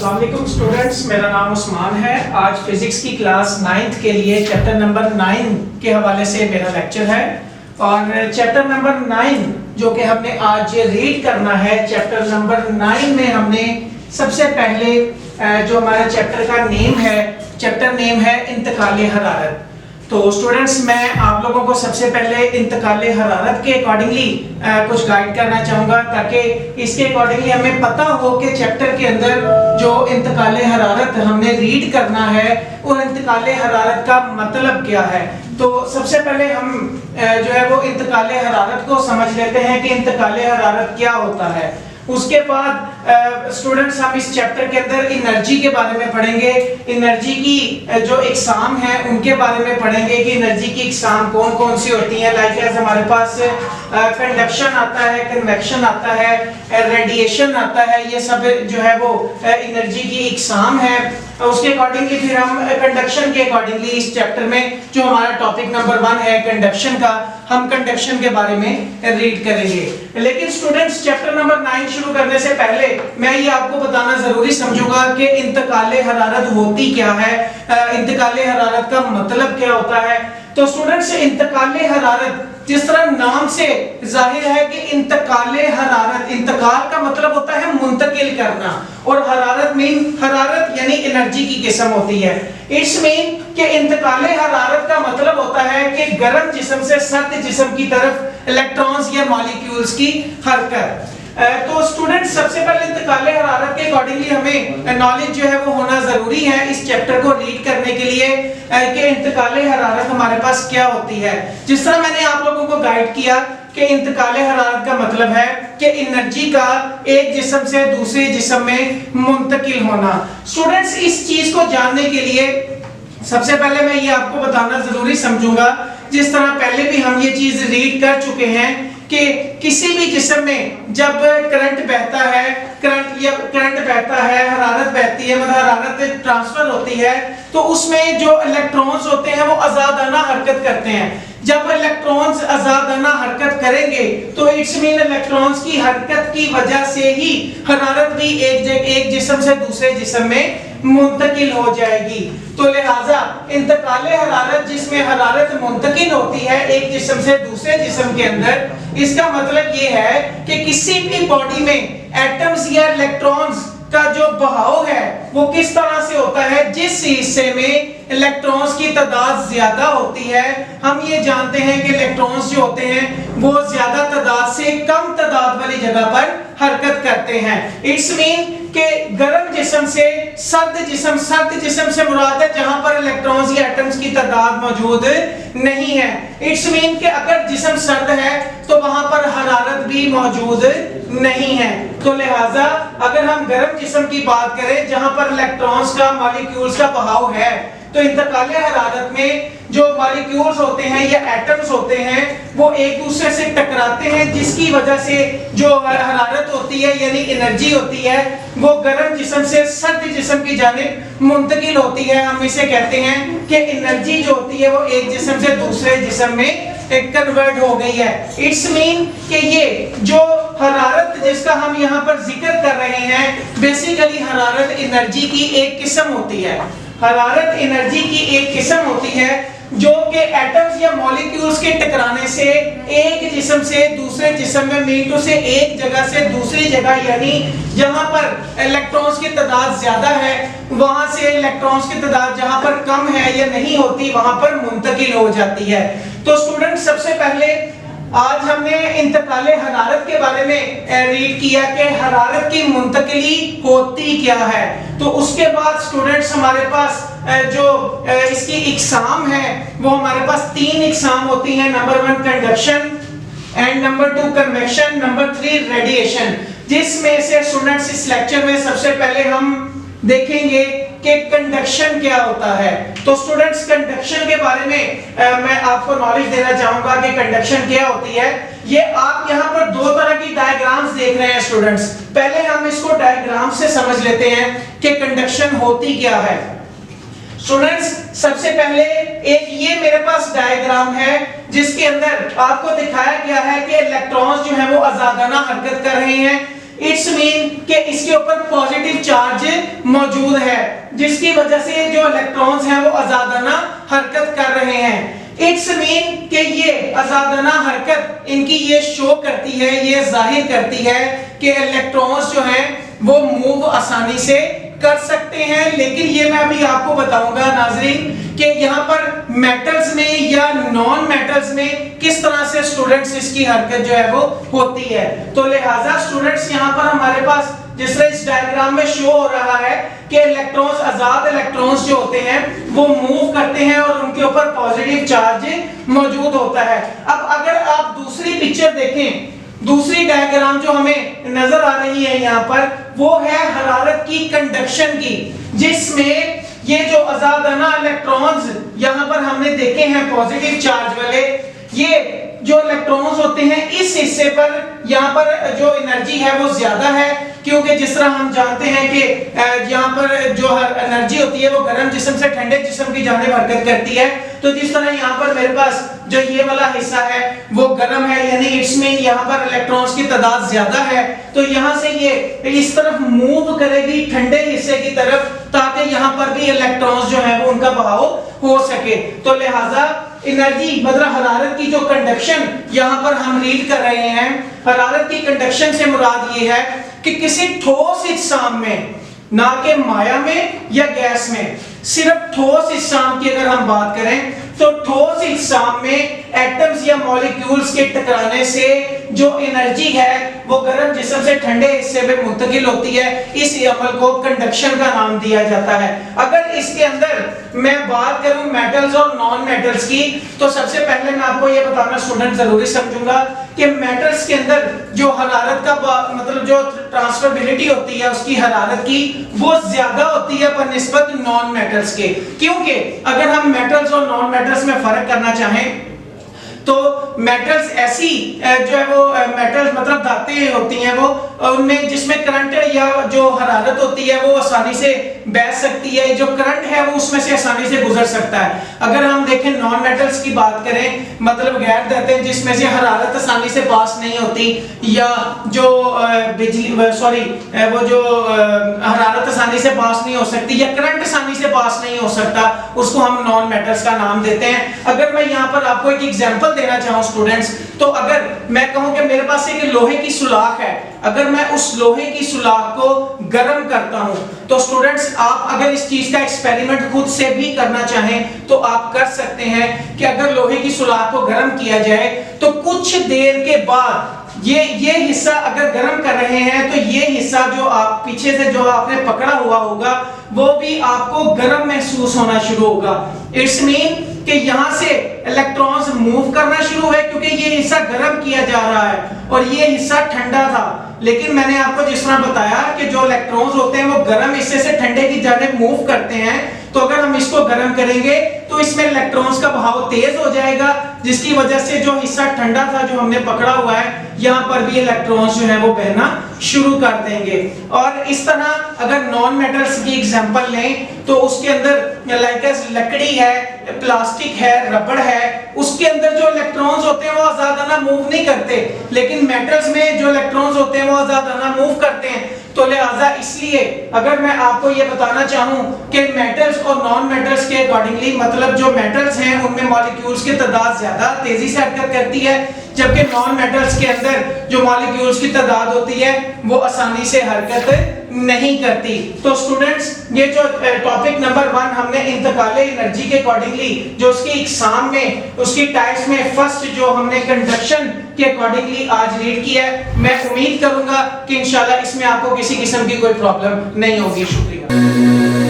अस्सलाम वालेकुम स्टूडेंट्स, मेरा नाम उस्मान है। आज फिजिक्स की क्लास 9th के लिए चैप्टर नंबर 9 के हवाले से मेरा लेक्चर है और चैप्टर नंबर 9 जो कि हमने आज रीड करना है। चैप्टर नंबर 9 में हमने सबसे पहले जो हमारा चैप्टर का नेम है, चैप्टर नेम है इंतकाले हरारत। तो स्टूडेंट्स, मैं आप लोगों को सबसे पहले इंतकाले हरारत के अकॉर्डिंगली कुछ गाइड करना चाहूँगा ताकि इसके अकॉर्डिंगली हमें पता हो कि चैप्टर के अंदर जो इंतकाले हरारत हमने रीड करना है वो इंतकाले हरारत का मतलब क्या है। तो सबसे पहले हम जो है वो इंतकाले हरारत को समझ लेते हैं कि इंतकाले हरारत क्या होता है। उसके बाद स्टूडेंट्स हम इस चैप्टर के अंदर एनर्जी के बारे में पढ़ेंगे। एनर्जी की जो इकसाम है उनके बारे में पढ़ेंगे कि एनर्जी की इकसाम कौन कौन सी होती हैं। लाइक एज हमारे पास कंडक्शन आता है, कन्वेक्शन आता है, रेडिएशन आता है, ये सब जो है वो एनर्जी की इकसाम है। उसके अकॉर्डिंगली फिर हम कंडक्शन के अकॉर्डिंगली इस चैप्टर में जो हमारा टॉपिक नंबर 1 है कंडक्शन का, हम कंडक्शन के बारे में रीड करेंगे। लेकिन स्टूडेंट्स, चैप्टर नंबर 9 शुरू करने से पहले मैं ये आपको बताना जरूरी समझूंगा कि इंतकाले हरारत होती क्या है, इंतकाले हरारत का मतलब क्या होता है। तो स्टूडेंट्स, इंतकाले हरारत जिस तरह नाम से जाहिर है कि इंतकाले हरारत, इंतकाल का मतलब होता है मुंतकिल करना और हरारत यानी एनर्जी की किस्म होती है। इट्स मीन कि इंतकाले हरारत का मतलब होता है कि गर्म जिस्म से सर्द जिस्म की तरफ इलेक्ट्रॉन्स या मॉलिक्यूल्स की हरकत। तो स्टूडेंट, सबसे पहले इंतकाले हरारत के अकॉर्डिंगली हमें नॉलेज जो है वो होना जरूरी है इस चैप्टर को रीड करने के लिए कि इंतकाले हरारत हमारे पास क्या होती है। जिस तरह मैंने आप लोगों को गाइड किया कि इंतकाले हरारत का मतलब है कि एनर्जी का एक जिस्म से दूसरे जिस्म में मुंतकिल होना। स्टूडेंट्स, इस चीज को जानने के लिए सबसे पहले मैं ये आपको बताना जरूरी समझूंगा, जिस तरह पहले भी हम ये चीज रीड कर चुके हैं कि किसी भी जिस्म में जब करंट बहता है, करंट बहता है, हरारत बहती है, मतलब हरारत ट्रांसफर होती है, तो उसमें जो इलेक्ट्रॉन्स होते हैं वो आजादाना हरकत करते हैं। जब इलेक्ट्रॉन्स आजादाना हरकत करेंगे तो इट्स मीन इलेक्ट्रॉन्स की हरकत की वजह से ही हरारत भी एक जिस्म से दूसरे जिस्म में मुंतकिल हो जाएगी। तो लिहाजा इंतकाले हरारत जिसमें हरारत मुंतकिल होती है एक जिस्म से दूसरे जिस्म के अंदर, इसका मतलब ये है कि किसी भी बॉडी में एटम्स या इलेक्ट्रॉन्स का जो बहाव है वो किस तरह से होता है। जिस हिस्से में इलेक्ट्रॉन्स की तादाद ज्यादा होती है, हम ये जानते हैं कि इलेक्ट्रॉन्स जो होते हैं वो ज्यादा तादाद से कम तादाद वाली जगह पर हरकत करते हैं। इट्स मीन कि गर्म जिस्म से सर्द जिस्म से मुराद है जहां पर इलेक्ट्रॉन्स या एटम्स की तादाद मौजूद नहीं है। इट्स मीन कि अगर जिस्म सर्द है तो वहां पर हरारत भी मौजूद नहीं है। तो लिहाजा अगर हम गर्म जिस्म की बात करें जहां पर इलेक्ट्रॉन्स का, मॉलिक्यूल्स का बहाव है, तो इंतकाले हरारत में जो मॉलिक्यूल्स होते हैं या एटम्स होते हैं वो एक दूसरे से टकराते हैं, जिसकी वजह से जो हरारत होती है यानी एनर्जी होती है वो गर्म जिस्म से सर्द जिस्म की जानिब मुंतकिल होती है। हम इसे कहते हैं कि एनर्जी जो होती है वो एक जिस्म से दूसरे जिस्म में कन्वर्ट हो गई है। इट्स मीन कि ये जो हरारत जिसका हम यहाँ पर जिक्र कर रहे हैं, बेसिकली हरारत एनर्जी की एक किस्म होती है। हरारत एनर्जी की एक किस्म होती है जो कि एटम्स या मॉलिक्यूल्स के टकराने से एक जिस्म से दूसरे जिस्म में मीटू से एक जगह से दूसरी जगह, यानी जहां पर इलेक्ट्रॉन्स की तादाद ज्यादा है वहां से इलेक्ट्रॉन्स की तादाद जहां पर कम है या नहीं होती वहां पर मुंतकिल हो जाती है। तो स्टूडेंट, सबसे पहले आज हमने इंतकाले हरारत के बारे में रीड किया कि हरारत की मुंतकिली होती क्या है। तो उसके बाद स्टूडेंट्स हमारे पास जो इसकी इकसाम है वो हमारे पास 3 इकसाम होती हैं। Number 1 conduction and number 2 convection, number 3 radiation. जिसमें से स्टूडेंट्स इस लेक्चर में सबसे पहले हम देखेंगे कि कंडक्शन क्या होता है। तो स्टूडेंट्स, कंडक्शन के बारे में मैं आपको नॉलेज देना चाहूंगा कि कंडक्शन क्या होती है। ये आप यहाँ पर 2 तरह की डायग्राम्स देख रहे हैं स्टूडेंट्स। पहले हम इसको डायग्राम से समझ लेते हैं कि कंडक्शन होती क्या है। स्टूडेंट्स, सबसे पहले एक ये मेरे पास डायग्राम है जिसके अंदर आपको दिखाया गया है कि इलेक्ट्रॉन्स जो है वो आजादाना हरकत कर रहे हैं। इट्स मीन कि इसके ऊपर पॉजिटिव चार्ज मौजूद है, जिसकी वजह से जो इलेक्ट्रॉन्स हैं वो आजादाना हरकत कर रहे हैं। इट्स मीन कि ये आजादाना हरकत इनकी ये शो करती है, ये जाहिर करती है कि इलेक्ट्रॉन्स जो हैं वो मूव आसानी से कर सकते हैं। लेकिन ये मैं अभी आपको बताऊंगा नाजरीन कि यहाँ पर मेटल्स में या नॉन मेटल्स में किस तरह से स्टूडेंट्स इसकी हरकत जो है वो होती है। तो लिहाजा स्टूडेंट्स यहाँ पर हमारे पास जिस तरह इस डायग्राम में शो हो रहा है कि इलेक्ट्रॉन्स, आजाद इलेक्ट्रॉन्स जो होते हैं वो मूव करते हैं और उनके ऊपर पॉजिटिव चार्ज मौजूद होता है। अब अगर आप दूसरी पिक्चर देखें, दूसरी डायग्राम जो हमें नजर आ रही है यहाँ पर, वो है हरारत की कंडक्शन की, जिसमें ये जो आजादाना इलेक्ट्रॉन्स यहाँ पर हमने देखे हैं पॉजिटिव चार्ज वाले, ये जो इलेक्ट्रॉन्स होते हैं इस हिस्से पर यहाँ पर जो एनर्जी है वो ज्यादा है, क्योंकि जिस तरह हम जानते हैं कि यहाँ पर जो एनर्जी होती है वो गर्म जिस्म से ठंडे जिस्म की जानिब हरकत करती है। तो जिस तरह यहाँ पर मेरे पास जो ये वाला हिस्सा है वो गर्म है, यानी इट्स मीन यहाँ पर इलेक्ट्रॉन्स की तादाद ज्यादा है, तो यहाँ से ये इस तरफ मूव करेगी ठंडे हिस्से की तरफ, ताकि यहाँ पर भी इलेक्ट्रॉन्स जो है वो उनका बहाव हो सके। तो लिहाजा एनर्जी मतलब हरारत की जो कंडक्शन यहाँ पर हम रीड कर रहे हैं, हरारत की कंडक्शन से मुराद ये है कि किसी ठोस इज्साम में, ना कि माया में या गैस में, सिर्फ ठोस इज्साम की अगर हम बात करें तो ठोस इज्साम में एटम्स या मॉलिक्यूल्स के टकराने से जो एनर्जी है वो गर्म जिस्म से ठंडे हिस्से में मुंतकिल होती है। इस अमल को कंडक्शन का नाम दिया जाता है। अगर इसके अंदर मैं बात करूं मेटल्स और नॉन मेटल्स की, तो सबसे पहले मैं आपको ये बताना स्टूडेंट जरूरी समझूंगा कि मेटल्स के अंदर जो हरारत का मतलब जो ट्रांसफरेबिलिटी होती है उसकी हरारत की वो ज्यादा होती है बनिस्बत नॉन मेटल्स के। क्योंकि अगर हम मेटल्स और नॉन मेटल्स में फर्क करना चाहें तो मेटल्स ऐसी जो है वो मेटल्स मतलब धातें होती हैं वो उनमें जिसमें करंट या जो हरारत होती है वो आसानी से बह सकती है, जो करंट है वो उसमें से आसानी से गुजर सकता है। अगर हम देखें नॉन मेटल्स की बात करें, मतलब गैर धातें जिसमें से हरारत आसानी से पास नहीं होती, या जो बिजली सॉरी वो जो हरारत आसानी से पास नहीं हो सकती या करंट आसानी से पास नहीं हो सकता, उसको हम नॉन मेटल्स का नाम देते हैं। अगर मैं यहाँ पर आपको एक एग्जांपल देना चाहूँ स्टूडेंट्स, तो अगर मैं कहूँ कि मेरे पास एक लोहे की सुलाख है, अगर मैं उस लोहे की सुलाख को गर्म करता हूँ, तो स्टूडेंट्स आप अगर इस चीज का एक्सपेरिमेंट खुद से भी करना चाहें तो आप कर सकते हैं कि अगर लोहे की सुलाख को गर्म किया जाए तो कुछ देर के बाद ये हिस्सा अगर गर्म कर रहे हैं तो ये हिस्सा जो आप पीछे से जो आपने पकड़ा हुआ होगा वो भी आपको गर्म महसूस होना शुरू होगा। इट्स मीन कि यहाँ से इलेक्ट्रॉन्स मूव करना शुरू है क्योंकि ये हिस्सा गर्म किया जा रहा है और ये हिस्सा ठंडा था। लेकिन मैंने आपको जिस तरह बताया कि जो इलेक्ट्रॉन्स होते हैं वो गर्म हिस्से से ठंडे की जानिब मूव करते हैं, तो अगर हम इसको गर्म करेंगे तो इसमें इलेक्ट्रॉन्स का बहाव तेज हो जाएगा, जिसकी वजह से जो हिस्सा ठंडा था जो हमने पकड़ा हुआ है यहाँ पर भी इलेक्ट्रॉन्स जो है वो बहना शुरू कर देंगे। और इस तरह अगर नॉन मेटल्स की एग्जांपल लें तो उसके अंदर लाइक लकड़ी है, प्लास्टिक है, रबड़ है, उसके अंदर जो इलेक्ट्रॉन्स होते हैं वो आजादाना मूव नहीं करते, लेकिन मेटल्स में जो इलेक्ट्रॉन्स होते हैं वो आजादाना मूव करते हैं। तो लिहाजा इसलिए अगर मैं आपको ये बताना चाहूँ कि मेटल्स और नॉन मेटल्स के अकॉर्डिंगली, मतलब जो मेटल्स हैं उनमें मॉलिक्यूल्स की तादाद ज्यादा तेजी से हरकत करती है, जबकि नॉन मेटल्स के अंदर जो मॉलिक्यूल्स की तादाद होती है वो आसानी से हरकत नहीं करती। तो स्टूडेंट्स ये जो टॉपिक नंबर 1 हमने इंतकाले एनर्जी के अकॉर्डिंगली जो उसकी एग्जाम में उसकी टाइप्स में फर्स्ट जो हमने कंडक्शन के अकॉर्डिंगली आज रीड किया है, मैं उम्मीद करूंगा कि इंशाल्लाह इसमें आपको किसी किस्म की कोई प्रॉब्लम नहीं होगी। शुक्रिया।